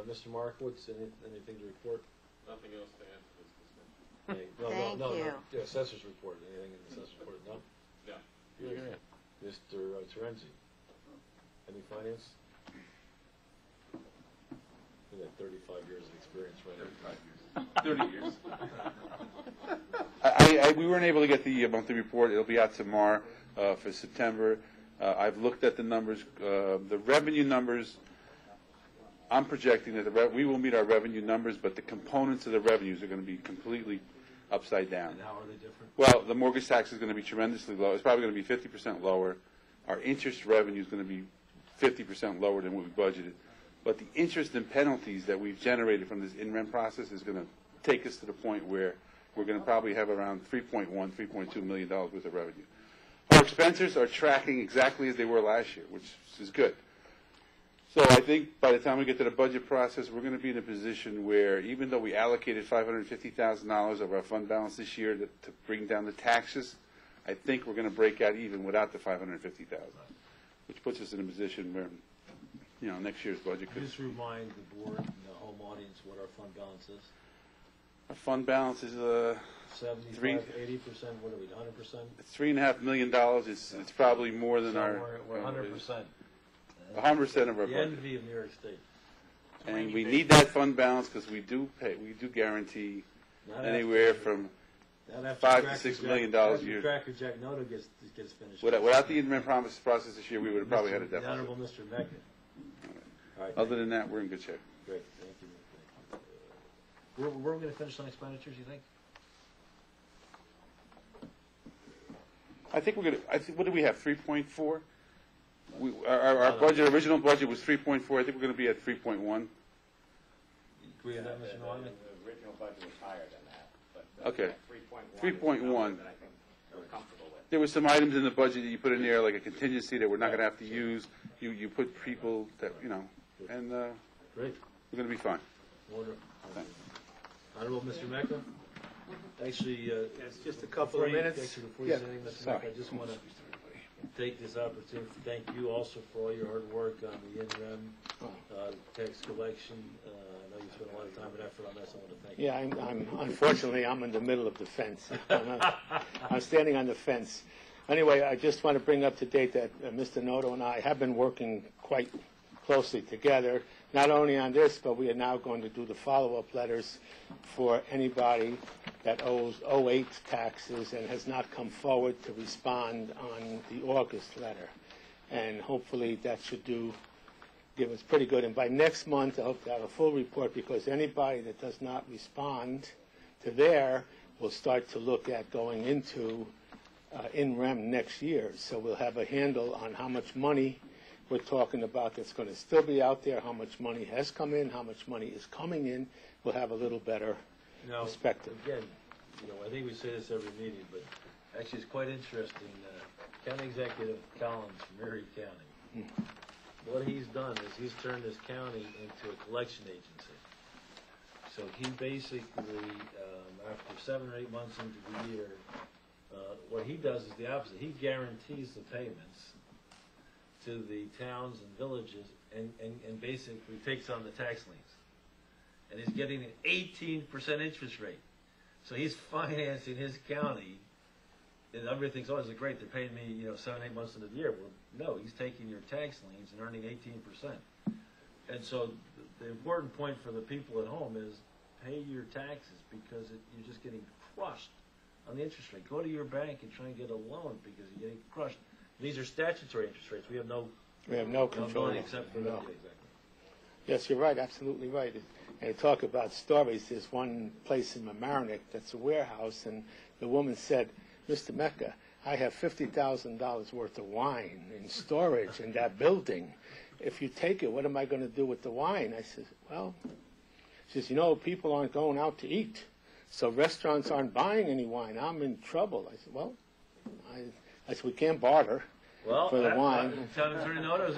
Mr. Markowitz, anything to report? Nothing else to add to this discussion. Thank you. The assessor's report. Anything in the assessor's report? No? No. Good. Mr. Terenzi, any finance? You got 35 years of experience right now. 30 years. We weren't able to get the monthly report. It'll be out tomorrow for September. I've looked at the numbers. The revenue numbers, I'm projecting that we will meet our revenue numbers, but the components of the revenues are going to be completely upside down. And how are they different? Well, the mortgage tax is going to be tremendously low. It's probably going to be 50% lower. Our interest revenue is going to be 50% lower than what we budgeted. But the interest and penalties that we've generated from this in-rem process is going to take us to the point where we're going to probably have around $3.2 million worth of revenue. Our expenses are tracking exactly as they were last year, which is good. So I think by the time we get to the budget process, we're going to be in a position where even though we allocated $550,000 of our fund balance this year to bring down the taxes, I think we're going to break out even without the $550,000, which puts us in a position where, next year's budget could. Just remind the board and the home audience what our fund balance is. Our fund balance is 75, 80%, what are we, 100%? It's $3.5 million. It's probably more than our. We're 100%. 100% of our the budget. envy of New York State. And we need that fund balance because we do guarantee anywhere from $5 to $6 million a year. Cracker Jack Noto gets finished. Without the in-rem process this year, we would have probably had a The deficit. Honorable Mr. Mecca. All right, Other than that, we're in good shape. great, thank you. Where are we going to finish on expenditures, you think? I think we're going to. What do we have? 3.4. Our budget, original budget was 3.4. I think we're going to be at 3.1. Agree with that, Mr. Norman? The original budget was higher than that, but Okay. 3.1. 3.1. That I think we're comfortable with. There were some items in the budget that you put in there, like a contingency that we're not going to have to use. You put people that and Great, we're going to be fine. wonderful. Thanks. Honorable Mr. Mecca? Actually, just a couple of minutes. Before you say anything, Mr. Mecca, I just want to take this opportunity to thank you also for all your hard work on the in-rem tax collection. I know you spent a lot of time and effort on this. I want to thank you. Yeah, unfortunately, I'm in the middle of the fence. I'm standing on the fence. Anyway, I just want to bring up to date that Mr. Noto and I have been working quite closely together, not only on this, but we are now going to do the follow-up letters for anybody that owes 08 taxes and has not come forward to respond on the August letter. And hopefully that should give us pretty good. And by next month, I hope to have a full report, because anybody that does not respond to there will start to look at going into in-rem next year. So we'll have a handle on how much money we're talking about that's going to still be out there, how much money has come in, how much money is coming in. We'll have a little better perspective. Again, I think we say this every meeting, but actually it's quite interesting. County Executive Collins from Erie County, what he's done is he's turned this county into a collection agency. So he basically, after 7 or 8 months into the year, what he does is the opposite. He guarantees the payments to the towns and villages and basically takes on the tax liens. And he's getting an 18% interest rate. So he's financing his county, and everything's always great. They're paying me, 7, 8 months into the year. Well, no, he's taking your tax liens and earning 18%. And so the important point for the people at home is pay your taxes, because you're just getting crushed on the interest rate. Go to your bank and try and get a loan, because you're getting crushed. These are statutory interest rates. We have no control except for that. Exactly. Yes, you're right, absolutely right. And talk about stories. There's one place in Mamaroneck that's a warehouse, and the woman said, "Mr. Mecca, I have $50,000 worth of wine in storage in that building. If you take it, what am I going to do with the wine?" I said, "Well," she says, "people aren't going out to eat, so restaurants aren't buying any wine. I'm in trouble." I said, "Well," I said, "we can't barter." Well, for the wine. Town Attorney Noto,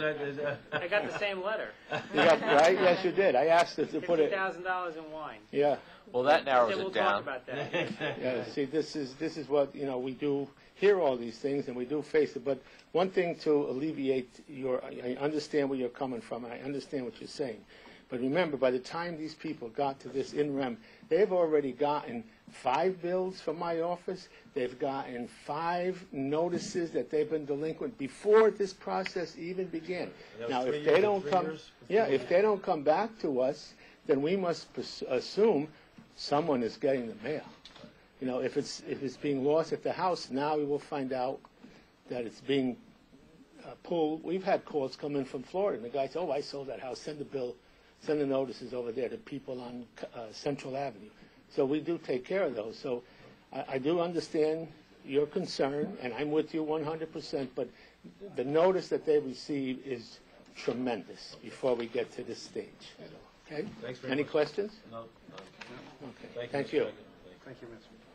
I got the same letter. You got, right? Yes, you did. I asked her to put it. $50,000 in wine. Yeah. Well, that narrows We'll it down. talk about that. Yeah. See, this is what we do. Hear all these things, and we do face it. But one thing to alleviate I understand where you're coming from, and I understand what you're saying. But remember, by the time these people got to this in rem, they've already gotten 5 bills from my office. They've gotten 5 notices that they've been delinquent before this process even began. And that was Now, 3 if years they or don't 3 come, years? yeah, if they don't come back to us, then we must assume someone is getting the mail. You know, if it's being lost at the house, now we will find out that it's being pulled. We've had calls come in from Florida, and the guy says, "Oh, I sold that house. Send the bill, send the notices over there to people on Central Avenue." So we do take care of those. So I do understand your concern, and I'm with you 100%. But the notice that they receive is tremendous before we get to this stage. Okay. Thanks very Any much. questions? No, Okay. thank you. Thank Mr. you. Beckett. Thank you, Mr.